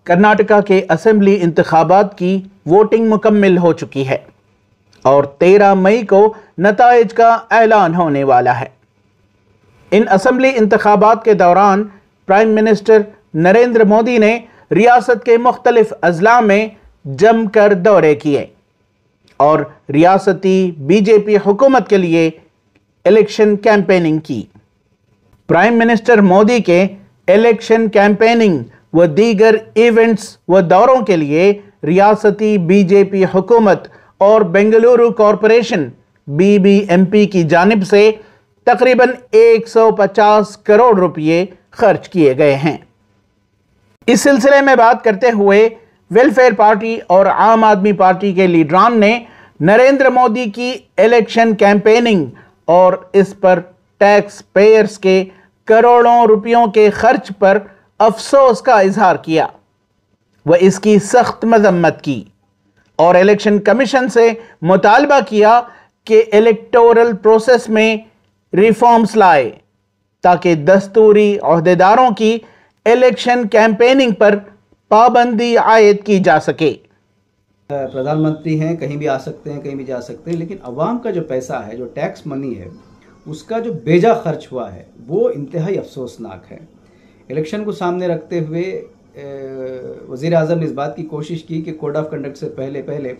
कर्नाटका के असेंबली इंतखाबात की वोटिंग मुकम्मिल हो चुकी है और 13 मई को नताइज का ऐलान होने वाला है। इन असेंबली इंतखाबात के दौरान प्राइम मिनिस्टर नरेंद्र मोदी ने रियासत के मुख्तलिफ अजला में जमकर दौरे किए और रियासती बीजेपी हुकूमत के लिए इलेक्शन कैंपेनिंग की। प्राइम मिनिस्टर मोदी के इलेक्शन कैंपेनिंग व दीगर इवेंट्स व दौरों के लिए रियासती बीजेपी हुकूमत और बेंगलुरु कॉरपोरेशन BBMP की जानिब से तकरीबन 150 करोड़ रुपये खर्च किए गए हैं। इस सिलसिले में बात करते हुए वेलफेयर पार्टी और आम आदमी पार्टी के लीडरान ने नरेंद्र मोदी की इलेक्शन कैंपेनिंग और इस पर टैक्स पेयर्स के करोड़ों रुपयों के खर्च पर अफसोस का इजहार किया व इसकी सख्त मजम्मत की और इलेक्शन कमीशन से मुतालबा किया कि इलेक्टोरल प्रोसेस में रिफॉर्म्स लाए ताकि दस्तूरी ओहदेदारों की इलेक्शन कैंपेनिंग पर पाबंदी आयद की जा सके। प्रधानमंत्री हैं, कहीं भी आ सकते हैं, कहीं भी जा सकते हैं, लेकिन अवाम का जो पैसा है, जो टैक्स मनी है, उसका जो बेजा खर्च हुआ है वो इंतहाई अफसोसनाक है। इलेक्शन को सामने रखते हुए वज़ीर आज़म ने इस बात की कोशिश की कि कोड ऑफ कंडक्ट से पहले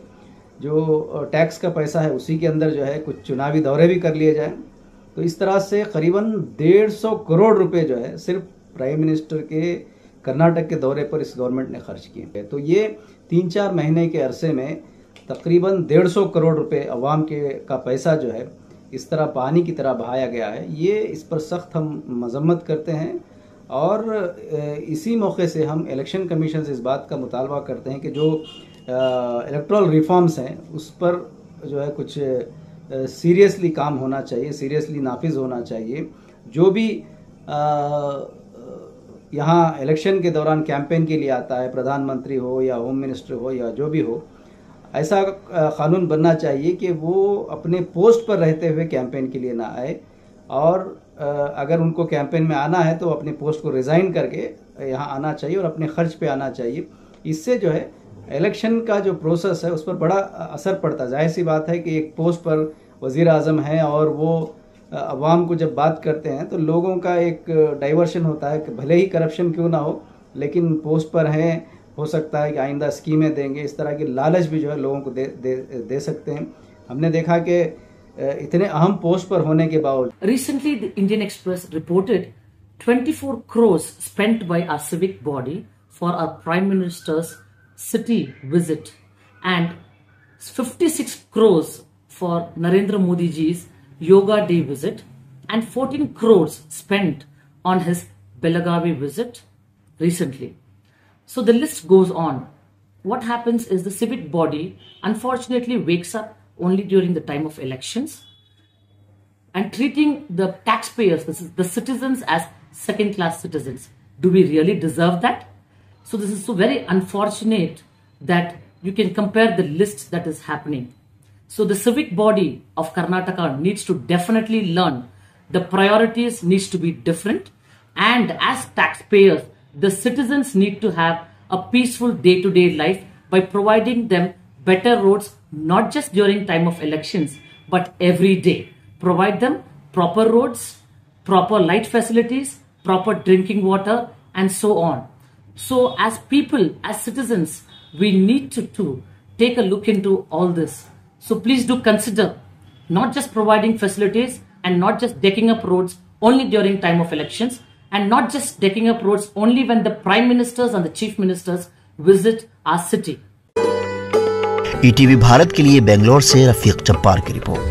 जो टैक्स का पैसा है उसी के अंदर जो है कुछ चुनावी दौरे भी कर लिए जाएं। तो इस तरह से करीबन 150 करोड़ रुपए जो है सिर्फ प्राइम मिनिस्टर के कर्नाटक के दौरे पर इस गवर्नमेंट ने खर्च किए। तो ये 3-4 महीने के अरसे में तकरीबन 150 करोड़ रुपए अवाम का पैसा जो है इस तरह पानी की तरह बहाया गया है। ये इस पर सख्त हम मजम्मत करते हैं और इसी मौके से हम इलेक्शन कमीशन से इस बात का मुतालबा करते हैं कि जो इलेक्टोरल रिफॉर्म्स हैं उस पर जो है कुछ सीरियसली काम होना चाहिए, सीरियसली नाफिज होना चाहिए। जो भी यहाँ इलेक्शन के दौरान कैंपेन के लिए आता है, प्रधानमंत्री हो या होम मिनिस्टर हो या जो भी हो, ऐसा कानून बनना चाहिए कि वो अपने पोस्ट पर रहते हुए कैंपेन के लिए ना आए और अगर उनको कैंपेन में आना है तो अपने पोस्ट को रिज़ाइन करके यहाँ आना चाहिए और अपने खर्च पे आना चाहिए। इससे जो है इलेक्शन का जो प्रोसेस है उस पर बड़ा असर पड़ता है। जाहिर सी बात है कि एक पोस्ट पर वज़ीर आज़म है और वो अवाम को जब बात करते हैं तो लोगों का एक डाइवर्शन होता है कि भले ही करप्शन क्यों ना हो लेकिन पोस्ट पर हैं, हो सकता है कि आइंदा स्कीमें देंगे, इस तरह की लालच भी जो है लोगों को दे सकते हैं। हमने देखा कि इतने अहम पोस्ट पर होने के बावजूद Recently, the Indian Express reported 24 crores spent by our civic body for our Prime Minister's city visit and 56 crores for Narendra Modi ji's Yoga Day visit and 14 crores spent on his Belagavi visit recently. So the list goes on. What happens is the civic body unfortunately wakes up only during the time of elections and treating the taxpayers, the citizens, as second-class citizens. Do we really deserve that? So this is so very unfortunate that you can compare the list that is happening. So the civic body of Karnataka needs to definitely learn the priorities needs to be different, and as taxpayers, the citizens need to have a peaceful day-to-day life by providing them better roads, not just during time of elections, but every day. Provide them proper roads, proper light facilities, proper drinking water, and so on. So as people, as citizens, we need to take a look into all this. So please do consider not just providing facilities and not just decking up roads only during time of elections, and not just decking up roads only when the prime ministers and the chief ministers visit our city. ETV Bharat के लिए बेंगलोर से रफीक जब्बार की report.